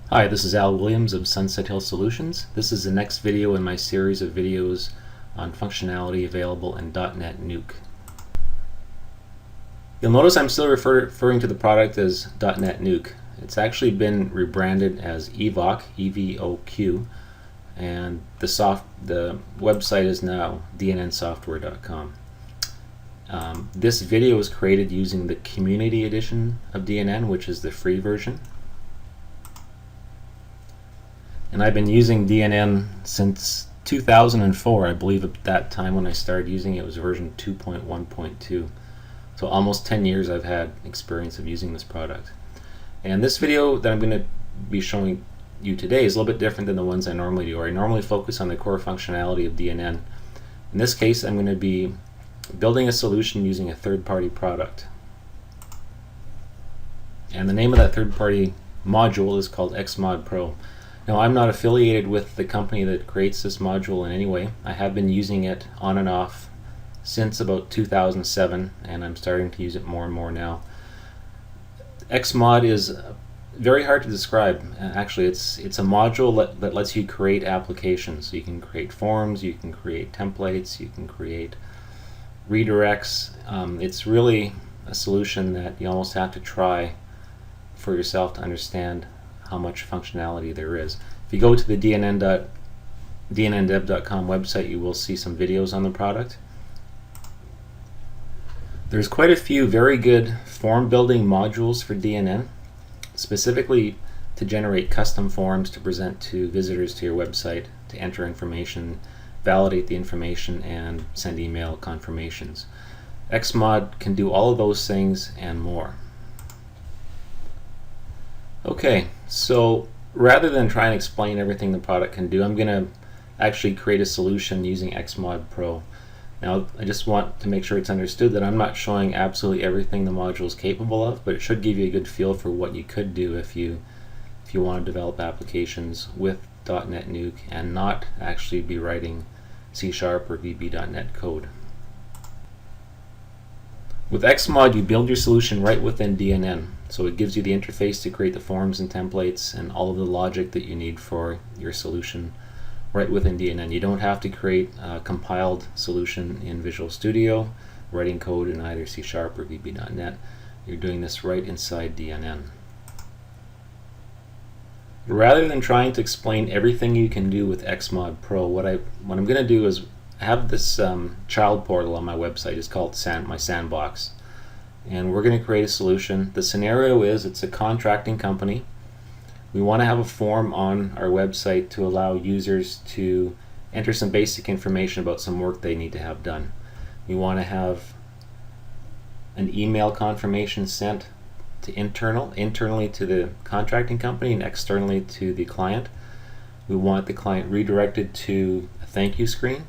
Hi, this is Al Williams of Sunset Hill Solutions. This is the next video in my series of videos on functionality available in DotNetNuke. You'll notice I'm still referring to the product as DotNetNuke. It's actually been rebranded as EVOQ, E-V-O-Q, and the website is now dnnsoftware.com. This video was created using the Community Edition of DNN, which is the free version. And I've been using DNN since 2004. I believe at that time when I started using it was version 2.1.2. So almost 10 years I've had experience of using this product. And this video that I'm going to be showing you today is a little bit different than the ones I normally do. I normally focus on the core functionality of DNN. In this case, I'm going to be building a solution using a third-party product. And the name of that third-party module is called XMod Pro. Now, I'm not affiliated with the company that creates this module in any way. I have been using it on and off since about 2007, and I'm starting to use it more and more now. XMod is very hard to describe. Actually, it's a module that lets you create applications. You can create forms, you can create templates, you can create redirects. It's really a solution that you almost have to try for yourself to understand how much functionality there is. If you go to the dnndev.com website, you will see some videos on the product. There's quite a few very good form building modules for DNN, specifically to generate custom forms to present to visitors to your website, to enter information, validate the information, and send email confirmations. XMod can do all of those things and more. Okay, so rather than try and explain everything the product can do, I'm going to actually create a solution using XMod Pro. Now, I just want to make sure it's understood that I'm not showing absolutely everything the module is capable of, but it should give you a good feel for what you could do if you want to develop applications with DotNetNuke and not actually be writing C# or VB.NET code. With XMod, you build your solution right within DNN. So it gives you the interface to create the forms and templates and all of the logic that you need for your solution right within DNN. You don't have to create a compiled solution in Visual Studio, writing code in either C# or VB.NET. You're doing this right inside DNN. Rather than trying to explain everything you can do with XMod Pro, what I'm going to do is have this child portal on my website. It's called my sandbox, and we're going to create a solution. The scenario is it's a contracting company. We want to have a form on our website to allow users to enter some basic information about some work they need to have done. We want to have an email confirmation sent to internally to the contracting company and externally to the client. We want the client redirected to a thank you screen.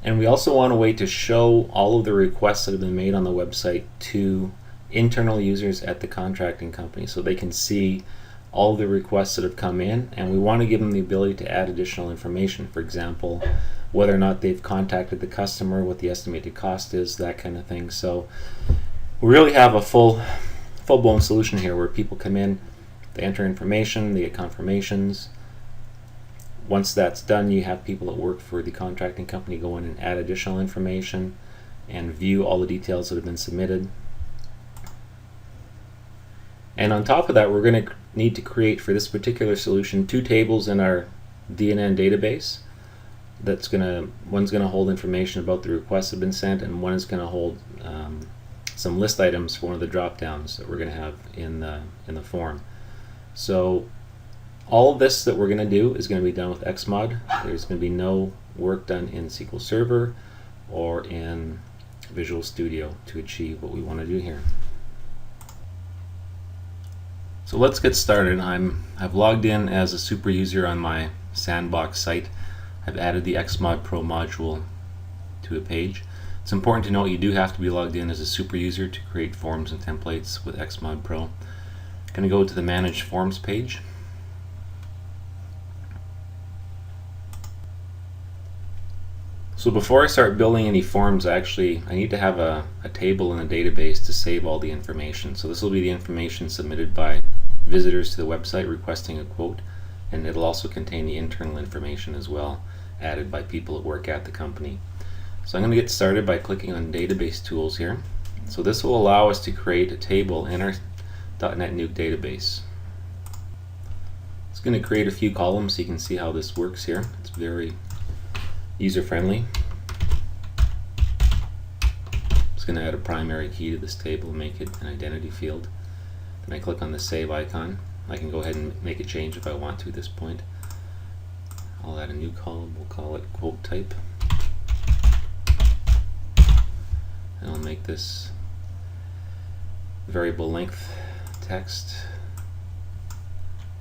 And we also want a way to show all of the requests that have been made on the website to internal users at the contracting company so they can see all the requests that have come in, and we want to give them the ability to add additional information. For example, whether or not they've contacted the customer, what the estimated cost is, that kind of thing. So we really have a full-blown solution here where people come in, they enter information, they get confirmations. Once that's done, you have people that work for the contracting company go in and add additional information and view all the details that have been submitted. And on top of that, we're going to need to create for this particular solution two tables in our DNN database. One's going to hold information about the requests that have been sent, and one is going to hold some list items for one of the drop downs that we're going to have in the form. So all of this that we're going to do is going to be done with XMod. There's going to be no work done in SQL Server or in Visual Studio to achieve what we want to do here. So let's get started. I've logged in as a super user on my sandbox site. I've added the XMod Pro module to a page. It's important to note you do have to be logged in as a super user to create forms and templates with XMod Pro. I'm going to go to the Manage Forms page. So before I start building any forms, I need to have a table in the database to save all the information. So this will be the information submitted by visitors to the website requesting a quote, and it'll also contain the internal information as well, added by people that work at the company. So I'm going to get started by clicking on Database Tools here. So this will allow us to create a table in our DotNetNuke database. It's going to create a few columns so you can see how this works here. It's very user-friendly. Going to add a primary key to this table and make it an identity field. Then I click on the save icon. I can go ahead and make a change if I want to at this point. I'll add a new column. We'll call it quote type. And I'll make this variable length text,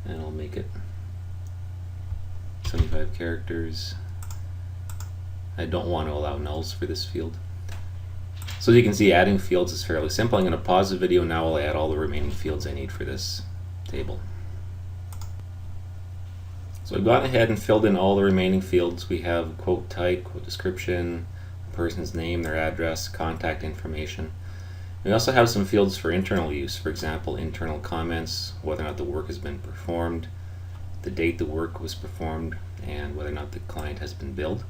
and I'll make it 75 characters. I don't want to allow nulls for this field. So as you can see, adding fields is fairly simple. I'm going to pause the video now. I'll add all the remaining fields I need for this table. So I've gone ahead and filled in all the remaining fields. We have quote type, quote description, the person's name, their address, contact information. We also have some fields for internal use. For example, internal comments, whether or not the work has been performed, the date the work was performed, and whether or not the client has been billed.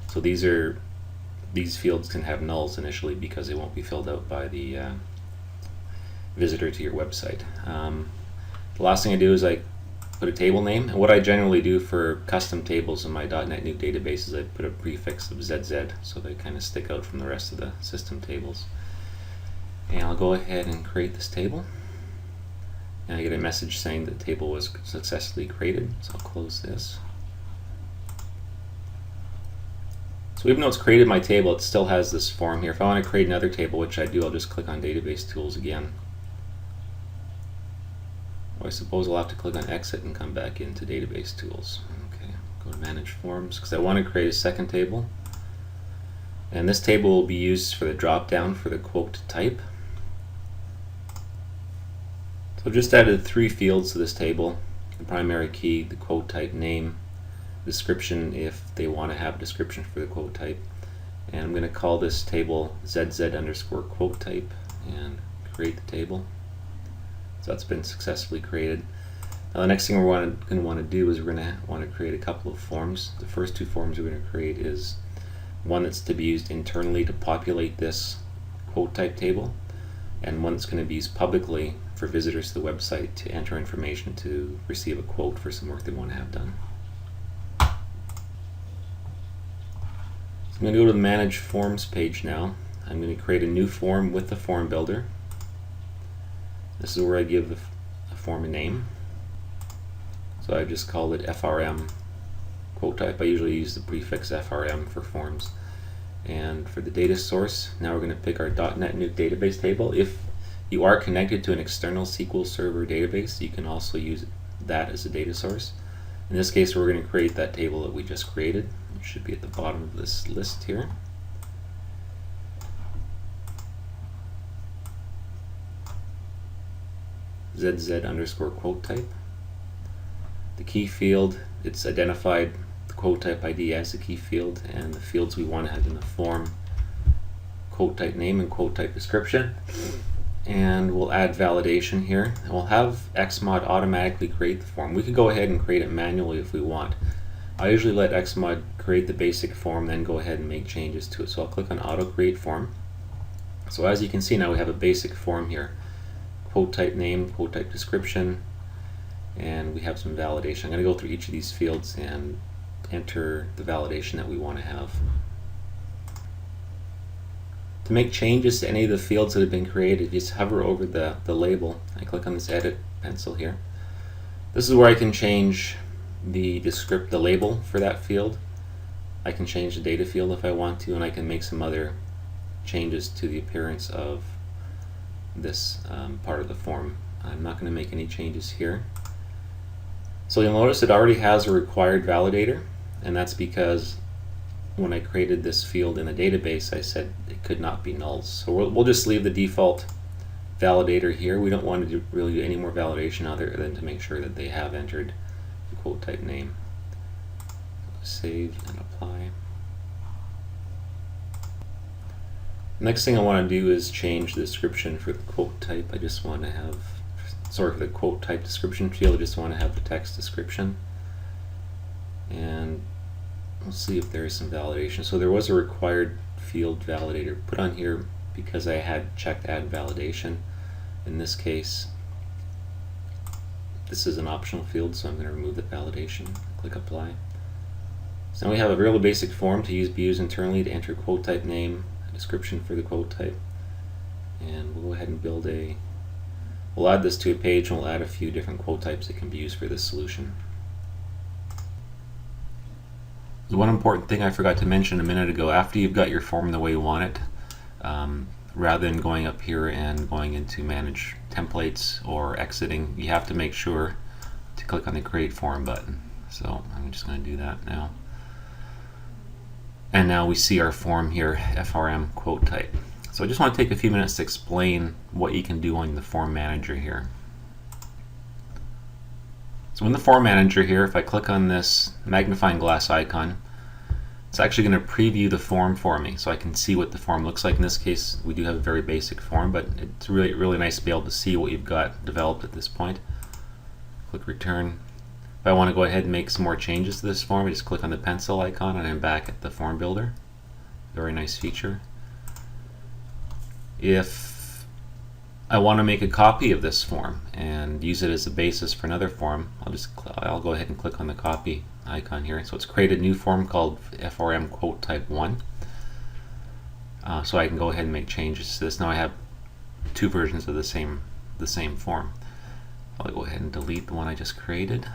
So these fields can have nulls initially because they won't be filled out by the visitor to your website. The last thing I do is I put a table name, and what I generally do for custom tables in my DotNetNuke database is I put a prefix of ZZ so they kind of stick out from the rest of the system tables. And I'll go ahead and create this table, and I get a message saying the table was successfully created, so I'll close this. So even though it's created my table, it still has this form here. If I want to create another table, which I do, I'll just click on Database Tools again. Or I suppose I'll have to click on Exit and come back into Database Tools. Okay, go to Manage Forms, because I want to create a second table. And this table will be used for the drop-down for the quote type. So I've just added 3 fields to this table: the primary key, the quote type name, description if they want to have a description for the quote type, and I'm going to call this table ZZ_quote type and create the table. So that's been successfully created. Now the next thing we're going to want to do is we're going to want to create a couple of forms. The first 2 forms we're going to create is one that's to be used internally to populate this quote type table, and one that's going to be used publicly for visitors to the website to enter information to receive a quote for some work they want to have done. I'm going to go to the Manage Forms page now. I'm going to create a new form with the form builder. This is where I give the form a name. So I just called it FRM quote type. I usually use the prefix FRM for forms. And for the data source, now we're going to pick our DotNetNuke database table. If you are connected to an external SQL Server database, you can also use that as a data source. In this case, we're going to create that table that we just created. It should be at the bottom of this list here. ZZ_quote type. The key field, it's identified the quote type ID as the key field, and the fields we want to have in the form: quote type name and quote type description. And we'll add validation here, and we'll have XMod automatically create the form. We could go ahead and create it manually if we want. I usually let XMod create the basic form, then go ahead and make changes to it. So I'll click on Auto Create Form. So as you can see now, we have a basic form here: quote type name, quote type description, and we have some validation. I'm going to go through each of these fields and enter the validation that we want to have. To make changes to any of the fields that have been created, just hover over the label. I click on this edit pencil here. This is where I can change the label for that field. I can change the data field if I want to, and I can make some other changes to the appearance of this part of the form. I'm not going to make any changes here. So you'll notice it already has a required validator, and that's because when I created this field in the database, I said it could not be nulls. So we'll just leave the default validator here. We don't want to really do any more validation other than to make sure that they have entered the quote type name. Save and apply. Next thing I want to do is change the description for the quote type. I just want to have sorry, for the quote type description field, I just want to have the text description. And we'll see if there is some validation. So there was a required field validator put on here because I had checked add validation. In this case, this is an optional field, so I'm going to remove the validation. Click apply. So now we have a really basic form to be used internally to enter quote type name, a description for the quote type. And we'll go ahead and we'll add this to a page, and we'll add a few different quote types that can be used for this solution. The one important thing I forgot to mention a minute ago, after you've got your form the way you want it, rather than going up here and going into manage templates or exiting, you have to make sure to click on the create form button. So I'm just going to do that now. And now we see our form here, FRM quote type. So I just want to take a few minutes to explain what you can do on the form manager here. So in the form manager here, if I click on this magnifying glass icon, it's actually going to preview the form for me, so I can see what the form looks like. In this case, we do have a very basic form, but it's really nice to be able to see what you've got developed at this point. Click return. If I want to go ahead and make some more changes to this form, I just click on the pencil icon and I'm back at the form builder. Very nice feature. If I want to make a copy of this form and use it as a basis for another form, I'll go ahead and click on the copy icon here. So it's created a new form called FRM quote type 1. So I can go ahead and make changes to this. Now I have two versions of the same form. I'll go ahead and delete the one I just created.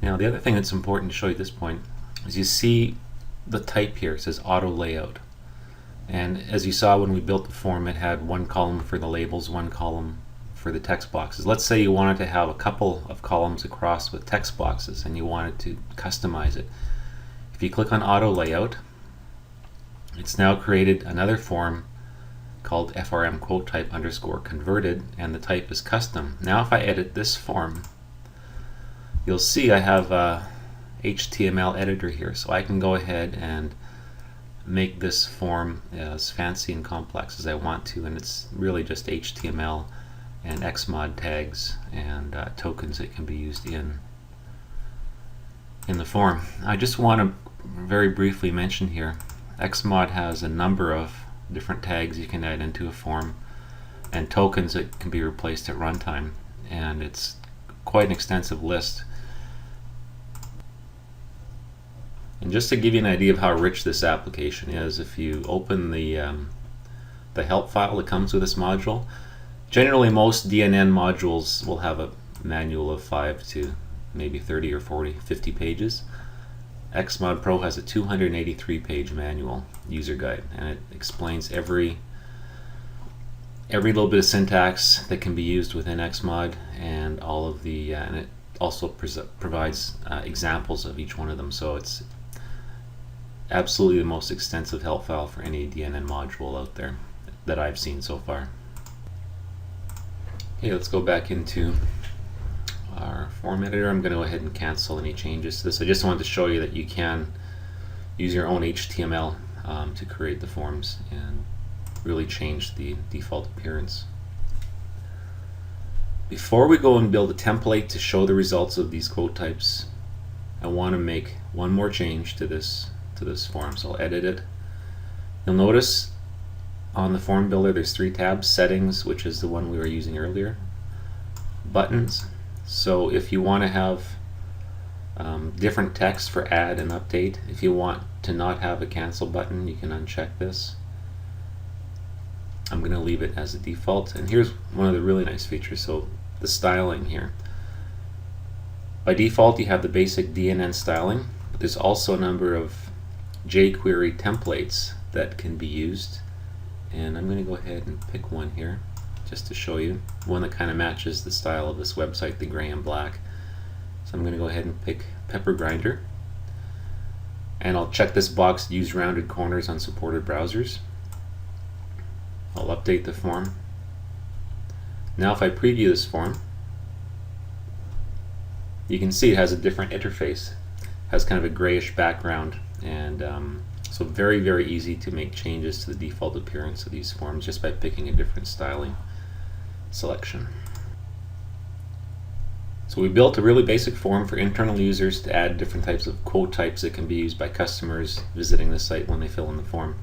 Now the other thing that's important to show you at this point is you see the type here. It says auto layout. And as you saw when we built the form, it had one column for the labels, one column for the text boxes. Let's say you wanted to have a couple of columns across with text boxes and you wanted to customize it. If you click on auto layout, it's now created another form called FRM quote type underscore converted, and the type is custom. Now if I edit this form, you'll see I have a HTML editor here, so I can go ahead and make this form as fancy and complex as I want to, and it's really just HTML and XMod tags and tokens that can be used in the form. I just want to very briefly mention here, XMod has a number of different tags you can add into a form and tokens that can be replaced at runtime, and it's quite an extensive list. And just to give you an idea of how rich this application is, if you open the help file that comes with this module, generally most DNN modules will have a manual of 5 to maybe 30 or 40, 50 pages. XMod Pro has a 283 page manual user guide, and it explains every little bit of syntax that can be used within XMod, and all of the and it also provides examples of each one of them. So it's absolutely the most extensive help file for any DNN module out there that I've seen so far. Okay, let's go back into our form editor. I'm going to go ahead and cancel any changes to this. I just wanted to show you that you can use your own HTML to create the forms and really change the default appearance. Before we go and build a template to show the results of these quote types, I want to make one more change to this form. So I'll edit it. You'll notice on the form builder there's 3 tabs: settings, which is the one we were using earlier, buttons. So if you want to have different text for add and update, if you want to not have a cancel button, you can uncheck this. I'm going to leave it as a default. And here's one of the really nice features, so the styling here. By default you have the basic DNN styling, but there's also a number of jQuery templates that can be used, and I'm going to go ahead and pick one here just to show you one that kind of matches the style of this website, the gray and black. So I'm going to go ahead and pick Pepper Grinder, and I'll check this box, use rounded corners on supported browsers. I'll update the form. Now if I preview this form, you can see it has a different interface. It has kind of a grayish background, and so very easy to make changes to the default appearance of these forms just by picking a different styling. selection. So we built a really basic form for internal users to add different types of quote types that can be used by customers visiting the site when they fill in the form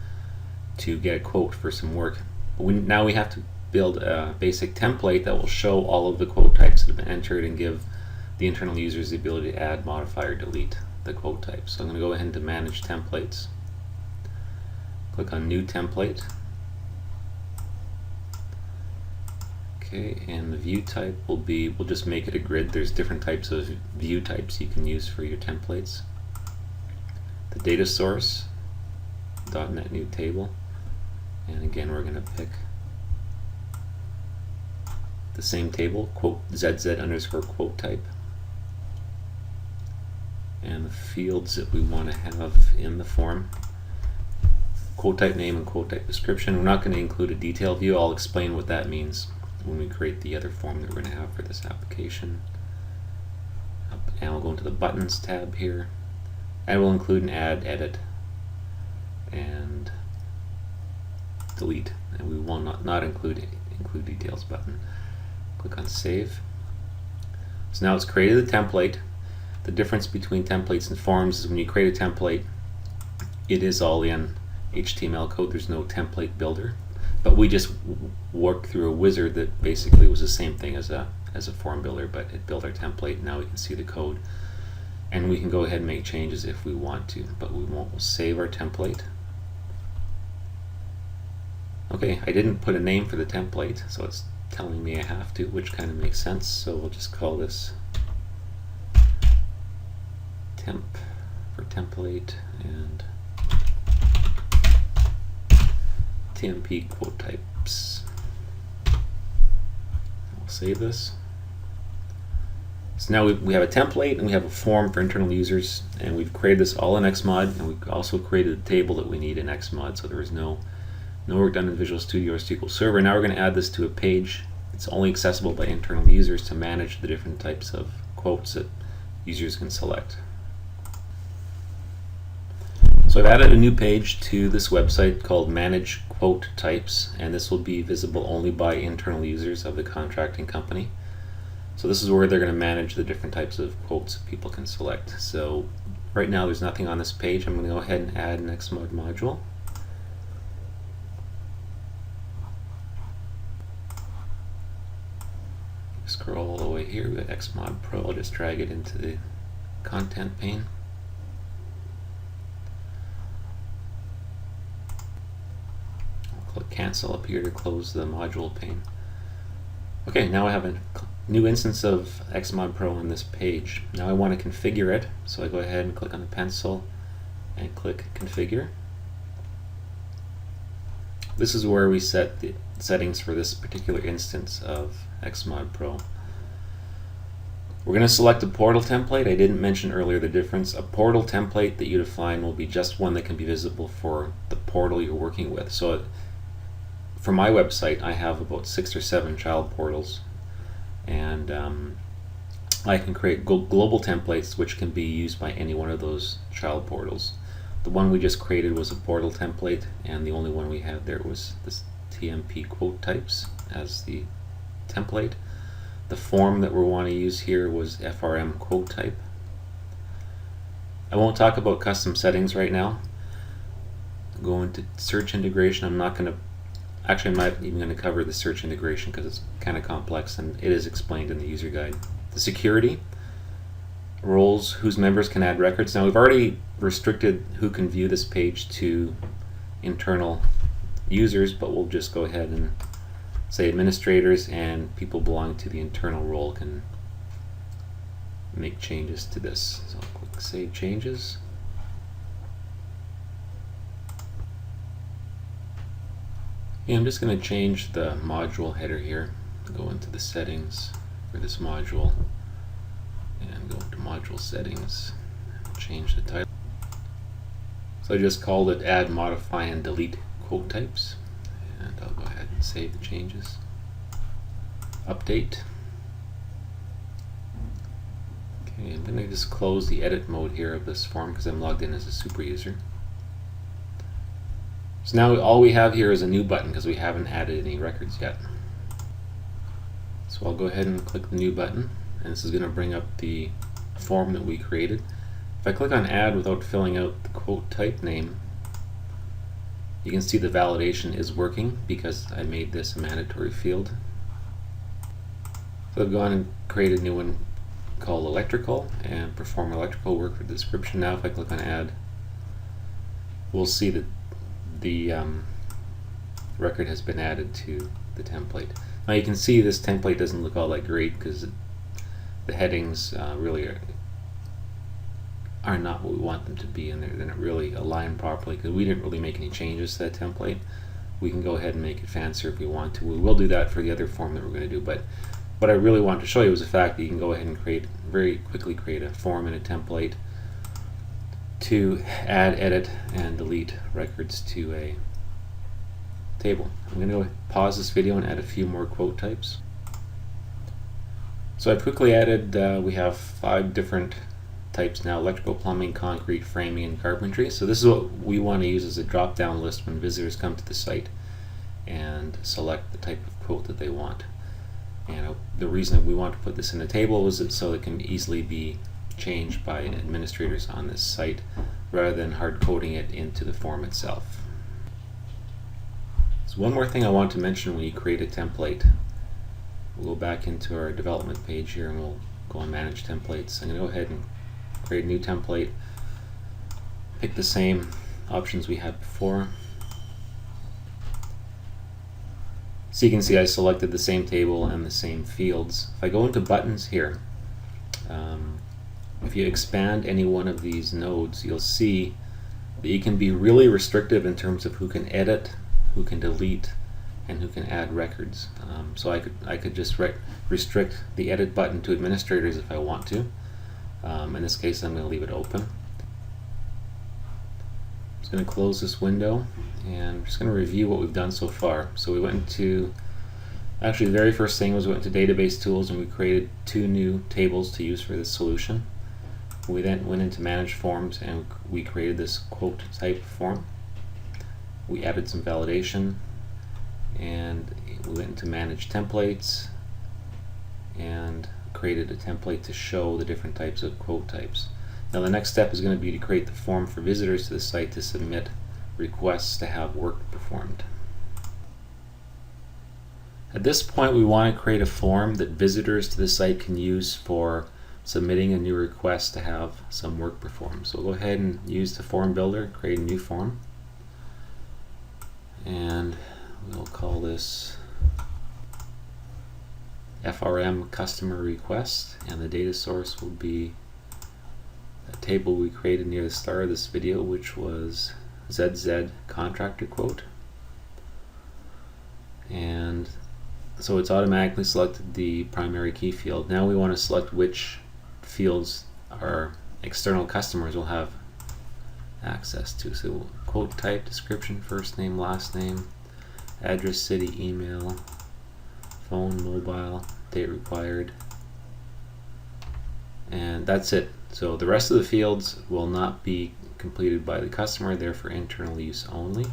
to get a quote for some work. Now we have to build a basic template that will show all of the quote types that have been entered and give the internal users the ability to add, modify, or delete the quote type. So I'm going to go ahead and manage templates. Click on New Template. Okay, and the view type will be, we'll just make it a grid. There's different types of view types you can use for your templates. The data source, DotNetNuke table, and again we're going to pick the same table, quote ZZ_quote type, and the fields that we want to have in the form. Quote type name and quote type description. We're not going to include a detail view. I'll explain what that means when we create the other form that we're going to have for this application. And we'll go into the buttons tab here, and we'll include an add, edit, and delete, and we will not include details button. Click on save. So now it's created the template. The difference between templates and forms is when you create a template, it is all in HTML code. There's no template builder. But we just worked through a wizard that basically was the same thing as a form builder, but it built our template. Now we can see the code, and we can go ahead and make changes if we want to, but we won't. We'll save our template. Okay, I didn't put a name for the template, so it's telling me I have to, which kind of makes sense. So we'll just call this temp for template and TMP quote types. We'll save this. So now we have a template and we have a form for internal users, and we've created this all in XMod, and we've also created the table that we need in XMod, so there is no work done in Visual Studio or SQL Server. Now we're going to add this to a page. It's only accessible by internal users to manage the different types of quotes that users can select. So I've added a new page to this website called Manage Quote Types, and this will be visible only by internal users of the contracting company. So this is where they're going to manage the different types of quotes that people can select. So right now there's nothing on this page. I'm going to go ahead and add an XMod module. Scroll all the way here with XMod Pro. I'll just drag it into the content pane. I'll click cancel up here to close the module pane. Okay, now I have a new instance of XMod Pro on this page. Now I want to configure it, so I go ahead and click on the pencil and click configure. This is where we set the settings for this particular instance of XMod Pro. We're going to select a portal template. I didn't mention earlier the difference. A portal template that you define will be just one that can be visible for the portal you're working with. So for my website, I have about 6 or 7 child portals, and I can create global templates which can be used by any one of those child portals. The one we just created was a portal template, and the only one we had there was this TMP quote types as the template. The form that we want to use here was FRM quote type. I won't talk about custom settings right now. Go into search integration. I'm not going to, actually I'm not even going to cover the search integration because it's kind of complex and it is explained in the user guide. The security, roles, whose members can add records. Now we've already restricted who can view this page to internal users, but we'll just go ahead and say administrators and people belonging to the internal role can make changes to this. So I'll click Save Changes. Yeah, I'm just going to change the module header here. Go into the settings for this module and go into module settings and change the title. So I just called it Add, Modify, and Delete Quote Types. And I'll go ahead and save the changes. Update. Okay, I'm going to just close the edit mode here of this form because I'm logged in as a super user. So now all we have here is a new button because we haven't added any records yet. So I'll go ahead and click the new button, and this is going to bring up the form that we created. If I click on add without filling out the quote type name, you can see the validation is working because I made this a mandatory field. So I've gone and created a new one called electrical and perform electrical work for the description. Now if I click on add, we'll see that the record has been added to the template. Now you can see this template doesn't look all that great because the headings really are not what we want them to be, and they're not really aligned properly because we didn't really make any changes to that template. We can go ahead and make it fancier if we want to. We will do that for the other form that we're going to do, but what I really wanted to show you was the fact that you can go ahead and very quickly create a form and a template to add, edit, and delete records to a table. I'm going to pause this video and add a few more quote types. So I've quickly added, we have 5 different types now: electrical, plumbing, concrete, framing, and carpentry. So this is what we want to use as a drop-down list when visitors come to the site and select the type of quote that they want. And the reason we want to put this in a table is so it can easily be changed by administrators on this site rather than hard coding it into the form itself. So one more thing I want to mention when you create a template, we'll go back into our development page here and we'll go on manage templates. I'm going to go ahead and create a new template, pick the same options we had before. So you can see I selected the same table and the same fields. If I go into buttons here, if you expand any one of these nodes, you'll see that you can be really restrictive in terms of who can edit, who can delete, and who can add records. So I could just restrict the edit button to administrators if I want to. In this case, I'm going to leave it open. I'm just going to close this window, and I'm just going to review what we've done so far. So we went into, actually the very first thing was we went to database tools and we created 2 new tables to use for this solution. We then went into manage forms and we created this quote type form. We added some validation, and we went into manage templates and created a template to show the different types of quote types. Now the next step is going to be to create the form for visitors to the site to submit requests to have work performed. At this point, we want to create a form that visitors to the site can use for submitting a new request to have some work performed. So we'll go ahead and use the form builder, create a new form, and we'll call this FRM customer request, and the data source will be a table we created near the start of this video, which was ZZ contractor quote. And so it's automatically selected the primary key field. Now we want to select which fields our external customers will have access to. So quote type, description, first name, last name, address, city, email, phone, mobile, date required, and that's it. So the rest of the fields will not be completed by the customer, they're for internal use only.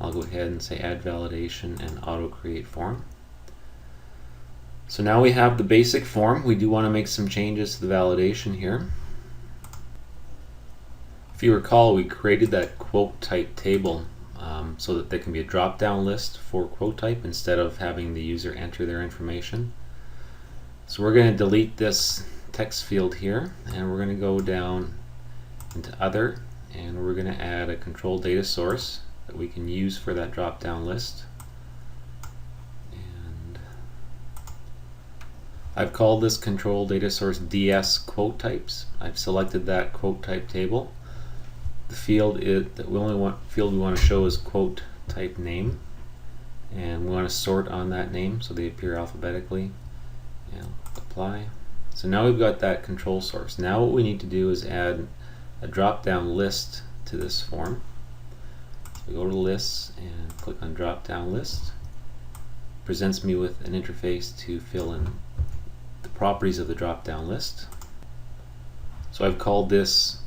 I'll go ahead and say add validation and auto create form. So now we have the basic form. We do want to make some changes to the validation here. If you recall, we created that quote type table so that there can be a drop-down list for quote type instead of having the user enter their information. So we're going to delete this text field here, and we're going to go down into other, and we're going to add a control data source that we can use for that drop-down list. And I've called this control data source DS quote types. I've selected that quote type table. The field we want to show is quote type name, and we want to sort on that name so they appear alphabetically, and apply. So now we've got that control source. Now what we need to do is add a drop down list to this form. So we go to lists and click on drop down list. Presents me with an interface to fill in the properties of the drop down list. So I've called this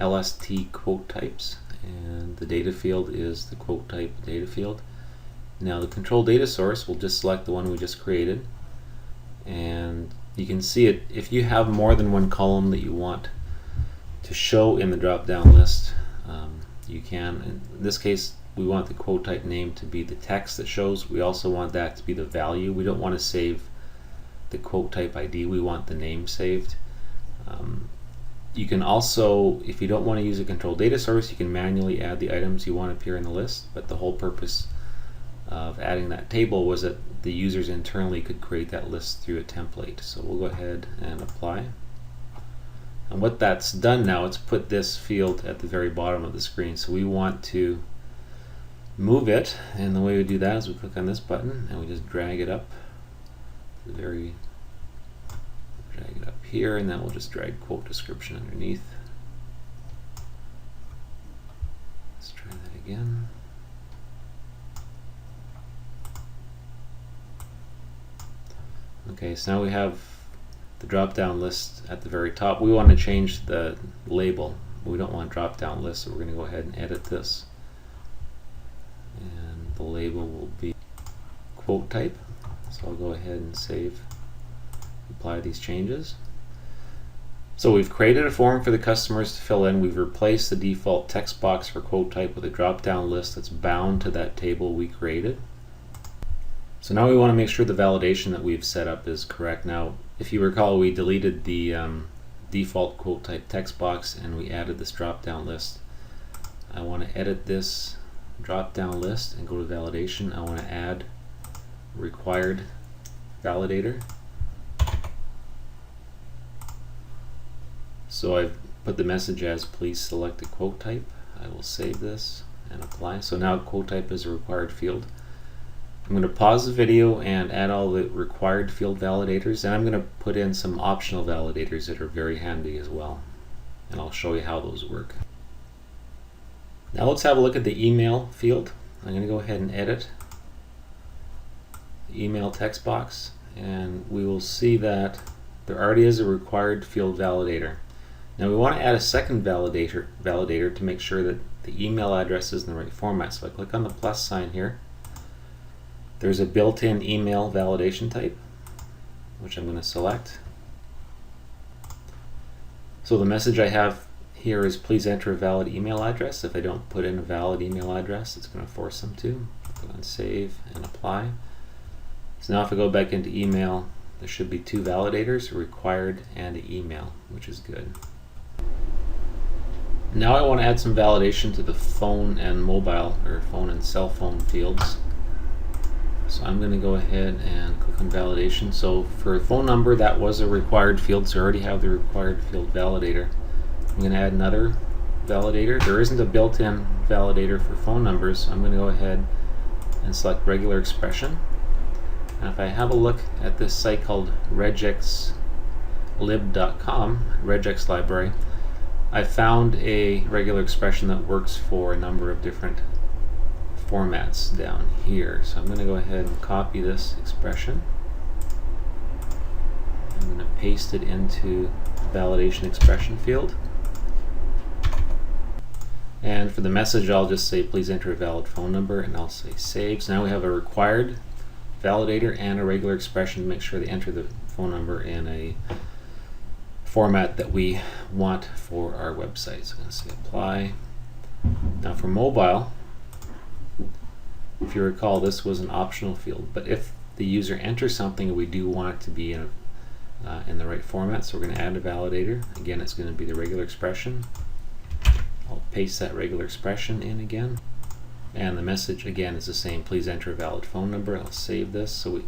LST quote types, and the data field is the quote type data field. Now the control data source will just select the one we just created, And you can see it if you have more than one column that you want to show in the drop down list. You can. In this case, we want the quote type name to be the text that shows. We also want that to be the value. We don't want to save the quote type ID, we want the name saved. You can also, if you don't want to use a control data source, you can manually add the items you want to appear in the list, but the whole purpose of adding that table was that the users internally could create that list through a template. So we'll go ahead and apply. And what that's done now, it's put this field at the very bottom of the screen. So we want to move it, and the way we do that is we click on this button and we just drag it up to the very, drag it up here, and then we'll just drag quote description underneath. Let's try that again. Okay, so now we have the drop-down list at the very top. We want to change the label. We don't want drop-down list, so we're going to go ahead and edit this. And the label will be quote type. So I'll go ahead and save, apply these changes. So we've created a form for the customers to fill in. We've replaced the default text box for quote type with a drop-down list that's bound to that table we created. So now we want to make sure the validation that we've set up is correct. Now, if you recall, we deleted the default quote type text box and we added this drop-down list. I want to edit this drop-down list and go to validation. I want to add required validator. So I've put the message as please select a quote type. I will save this and apply. So now quote type is a required field. I'm going to pause the video and add all the required field validators, and I'm going to put in some optional validators that are very handy as well, and I'll show you how those work. Now let's have a look at the email field. I'm going to go ahead and edit the email text box, and we will see that there already is a required field validator. Now we want to add a second validator to make sure that the email address is in the right format. So I click on the plus sign here. There's a built-in email validation type, which I'm going to select. So the message I have here is please enter a valid email address. If I don't put in a valid email address, it's going to force them to. Click on save and apply. So now if I go back into email, there should be two validators, required and email, which is good. Now I want to add some validation to the phone and mobile, or phone and cell phone fields. So I'm going to go ahead and click on validation. So for a phone number, that was a required field, so I already have the required field validator. I'm going to add another validator. There isn't a built-in validator for phone numbers, so I'm going to go ahead and select regular expression. And if I have a look at this site called regexlib.com, regex library, I found a regular expression that works for a number of different formats down here. So I'm going to go ahead and copy this expression. I'm going to paste it into the validation expression field. And for the message, I'll just say please enter a valid phone number, and I'll say save. So now we have a required validator and a regular expression to make sure they enter the phone number in a format that we want for our website. So I'm going to say apply. Now for mobile, if you recall, this was an optional field, but if the user enters something, we do want it to be in the right format, so we're going to add a validator. Again, it's going to be the regular expression. I'll paste that regular expression in again, and the message again is the same, please enter a valid phone number. I'll save this. So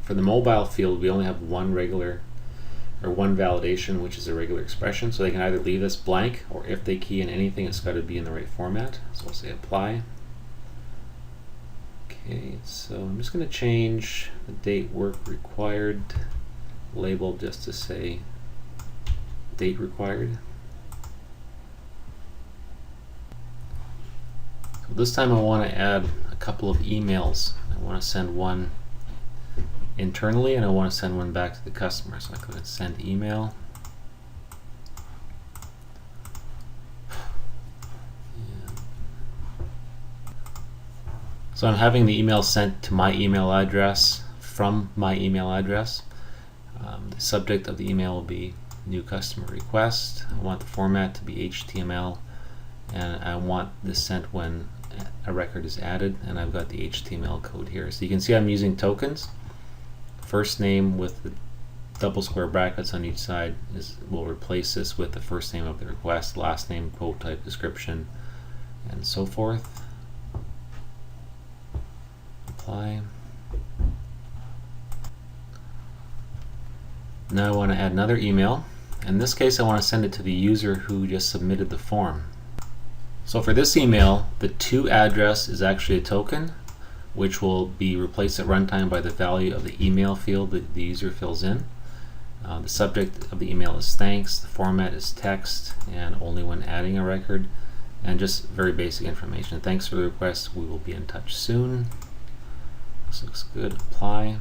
for the mobile field, we only have one validation, which is a regular expression, so they can either leave this blank, or if they key in anything, it's got to be in the right format. So I'll say apply. Okay, so I'm just going to change the date work required label just to say date required. So this time I want to add a couple of emails. I want to send one internally and I want to send one back to the customer. So I click on send email. So I'm having the email sent to my email address from my email address, The subject of the email will be new customer request. I want the format to be HTML, and I want this sent when a record is added, and I've got the HTML code here. So you can see I'm using tokens. First name with the double square brackets on each side will replace this with the first name of the request, last name, quote type, description, and so forth. Apply. Now I want to add another email. In this case, I want to send it to the user who just submitted the form. So for this email, the to address is actually a token, which will be replaced at runtime by the value of the email field that the user fills in. The subject of the email is thanks, the format is text, and only when adding a record, and just very basic information. Thanks for the request, we will be in touch soon. This looks good. Apply.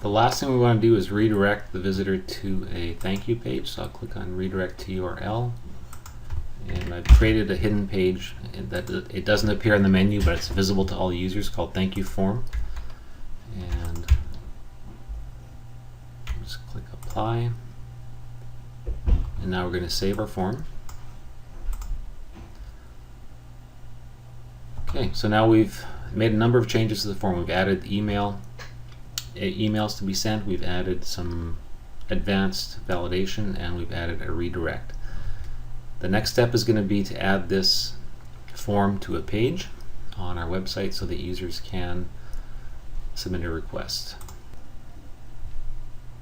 The last thing we want to do is redirect the visitor to a thank you page, so I'll click on redirect to URL. And I've created a hidden page that it doesn't appear in the menu, but it's visible to all users, called Thank You Form. And just click Apply. And now we're going to save our form. Okay, so now we've made a number of changes to the form. We've added emails to be sent, we've added some advanced validation, and we've added a redirect. The next step is going to be to add this form to a page on our website so that users can submit a request.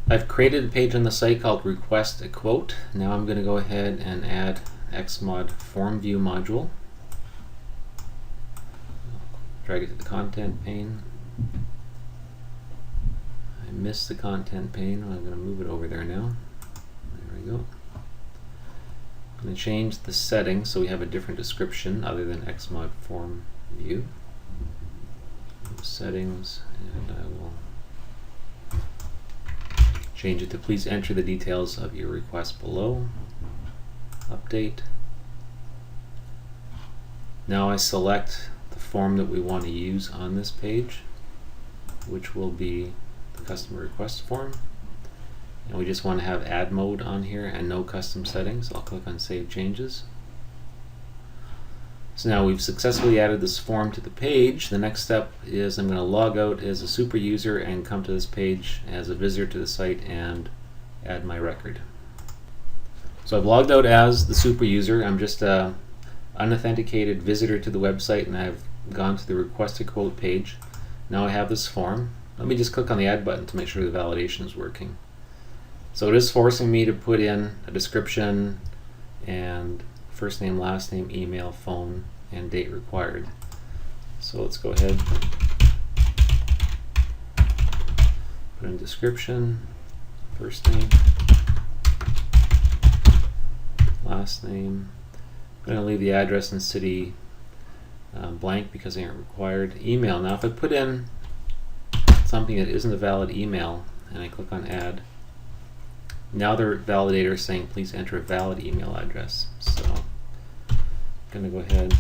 I've created a page on the site called Request a Quote. Now I'm going to go ahead and add XMod Form View module. Drag it to the content pane. I missed the content pane. I'm going to move it over there now. There we go. I'm going to change the settings so we have a different description other than XMod Form View. Settings, and I will change it to please enter the details of your request below. Update. Now I select the form that we want to use on this page, which will be the customer request form. And we just want to have add mode on here and no custom settings. I'll click on Save Changes. So now we've successfully added this form to the page. The next step is I'm going to log out as a super user and come to this page as a visitor to the site and add my record. So I've logged out as the super user. I'm just an unauthenticated visitor to the website, and I've gone to the Request a Quote page. Now I have this form. Let me just click on the Add button to make sure the validation is working. So it is forcing me to put in a description and first name, last name, email, phone, and date required. So let's go ahead, put in description, first name, last name. I'm going to leave the address and city blank because they aren't required. Email. Now if I put in something that isn't a valid email and I click on Add, now the validator is saying please enter a valid email address. So I'm going to go ahead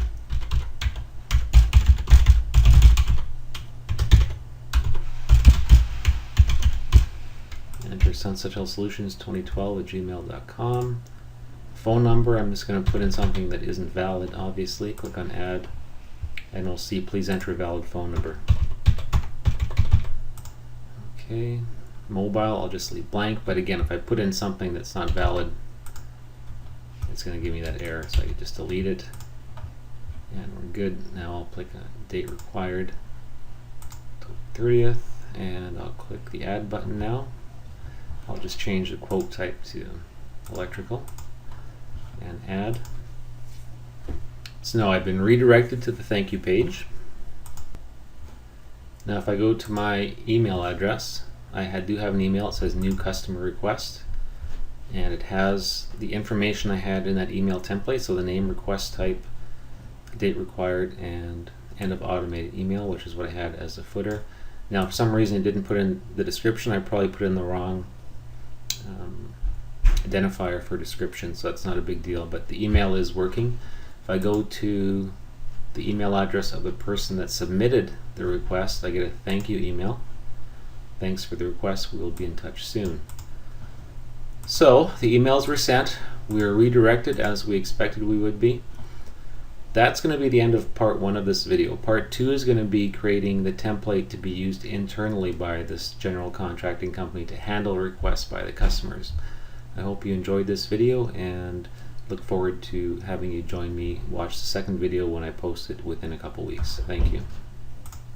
and enter sunsetshellsolutions2012@gmail.com. Phone number, I'm just going to put in something that isn't valid, obviously. Click on Add, and we'll see please enter a valid phone number. Okay. Mobile, I'll just leave blank, but again, if I put in something that's not valid, it's going to give me that error, so I can just delete it, and we're good. Now I'll click on date required, 30th, and I'll click the Add button now. I'll just change the quote type to electrical, and add. So now I've been redirected to the thank you page. Now if I go to my email address, I do have an email. It says new customer request, and it has the information I had in that email template, so the name, request type, date required, and end of automated email, which is what I had as a footer. Now for some reason it didn't put in the description. I probably put in the wrong identifier for description, so that's not a big deal, but the email is working. If I go to the email address of the person that submitted the request, I get a thank you email. Thanks for the request. We will be in touch soon. So the emails were sent. We were redirected as we expected we would be. That's going to be the end of part 1 of this video. Part 2 is going to be creating the template to be used internally by this general contracting company to handle requests by the customers. I hope you enjoyed this video and look forward to having you join me watch the second video when I post it within a couple weeks. Thank you.